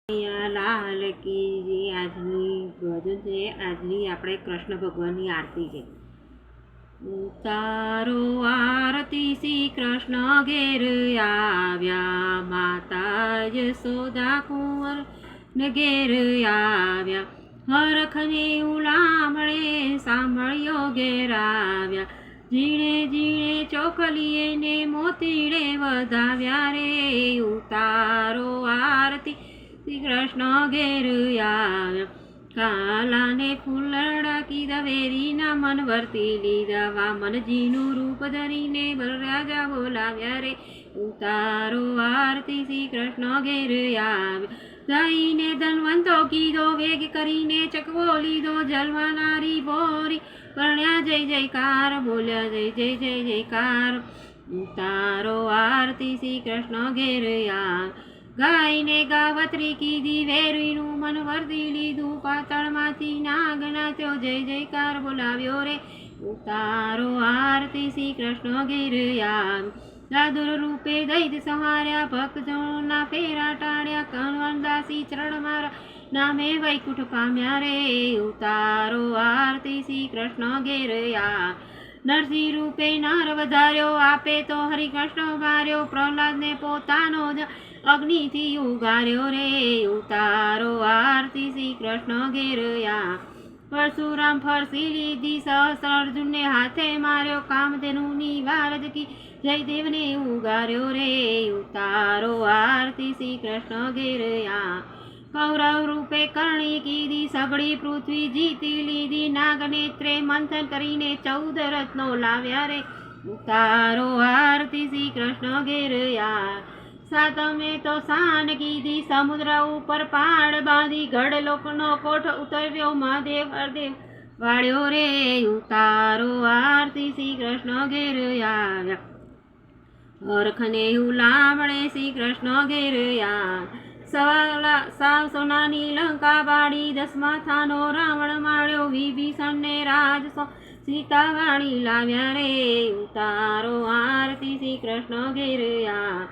લાલ કી જે આજની ભજન છે. આજની આપણે કૃષ્ણ ભગવાનની આરતી છે. ઉતારો આરતી શ્રી કૃષ્ણ ઘેર આવ્યા, માતા યશોદા કુંવર ને ઘેર આવ્યા, હરખને ઉલામણે સાંભળ્યો ઘેર આવ્યા, ઝીણે ઝીણે ચોખલીએ ને મોતીડે વધાવ્યા રે. ઉતારો આરતી શ્રી કૃષ્ણ ઘેર આવ્યા, કાલાને ફૂલડા કીધા, વેરીના મન વર્તી લીધા, વામનજીનું રૂપ ધરીને બલરાજા બોલાવ્યા રે. ઉતારો આરતી શ્રી કૃષ્ણ ઘેર આવ્યા, ગાઈને ધનવંતો કીધો, વેગ કરીને ચકવો લીધો, જલવાનારી બોરી પરણ્યા જય જયકાર, બોલ્યા જય જય જય જયકાર. ઉતારો આરતી શ્રી કૃષ્ણ ઘેર આવ્યા, ગાયને ગાવત્રી કીધી, વેરીનું મન વર્તી લીધું, પાતાળમાંથી નાગ નાચ્યો, જય જયકાર બોલાવ્યો રે. ઉતારો આરતી શ્રી કૃષ્ણ ઘેર આવ્યા, દાદુર રૂપે દૈત સંહાર્યા, ભક્તજનોના ફેરા ટાળ્યા, કનવરદાસી ચરણ મારા નામે વૈકુંઠ પામ્યા રે. ઉતારો આરતી શ્રી કૃષ્ણ ઘેર આવ્યા, નરસિંહ રૂપે નાર વધાર્યો, આપે તો હરિકૃષ્ણ માર્યો, પ્રહલાદને પોતાનો જ અગ્નિથી ઉગાર્યો રે. ઉતારો આરતી શ્રી કૃષ્ણ ઘેર આવ્યા, પરશુરામ ફરસી લીધી, સહસ્ર અર્જુનને હાથે માર્યો, કામધેનુની વારજકી જયદેવને ઉગાર્યો રે. ઉતારો આરતી શ્રી કૃષ્ણ ઘેર આવ્યા, કૌરવ રૂપે કરણી કીધી, સઘળી પૃથ્વી જીતી લીધી, નાગનેત્રે મંથન કરીને 14 રત્નો લાવ્યા રે. ઉતારો આરતી શ્રી કૃષ્ણ ઘેર આવ્યા, સાતમે તો શાન કીધી, સમુદ્ર ઉપર પાડ બાંધી, ગઢલોકનો કોઠ ઉતર્યો, મહાદેવ હરદેવ વાળ્યો રે. ઉતારો આરતી શ્રી કૃષ્ણ ઘેર આવ્યા, હરખને ઉલામણે શ્રી કૃષ્ણ ઘેર આવ્યા, સાવ સોનાની લંકા બાળી, 10મા થાનો રાવણ માળ્યો, વિભીષણને રાજ સીતા વાળી લાવ્યા રે. ઉતારો આરતી શ્રી કૃષ્ણ ઘેર આવ્યા,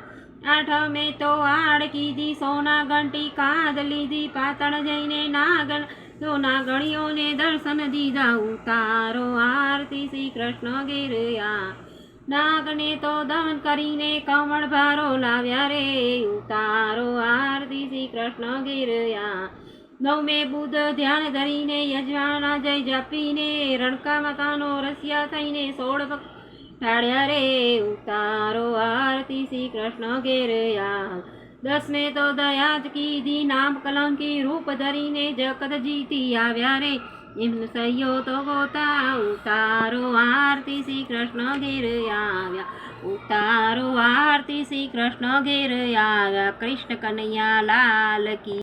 આઠમે તો આડ કીધી, સોના ઘંટી કાંધ લીધી, પાતળ જઈને નાગણીઓને દર્શન દીધા. ઉતારો આરતી શ્રી કૃષ્ણ ઘેર આવ્યા, નાગને તો દમન કરીને કમળ ભારો લાવ્યા રે. ઉતારો આરતી શ્રી કૃષ્ણ ઘેર આવ્યા, નવમે બુધ ધ્યાન ધરીને યજવાના જય જપીને, રણકા માતાનો રસિયા થઈને 16 ટાળ્યા રે. ઉતારો આરતી શ્રી કૃષ્ણ ઘેર આવ્યા, 10મે તો દયા જ કીધી, નામ કલંકી રૂપ ધરીને જગત જીતી આવ્યા રે. એમનો સહ્યો તો ગોતા. ઉતારો આરતી શ્રી કૃષ્ણ ઘેર આવ્યા, ઉતારો આરતી શ્રી કૃષ્ણ ઘેર આવ્યા, કૃષ્ણ કનૈયા લાલ કી.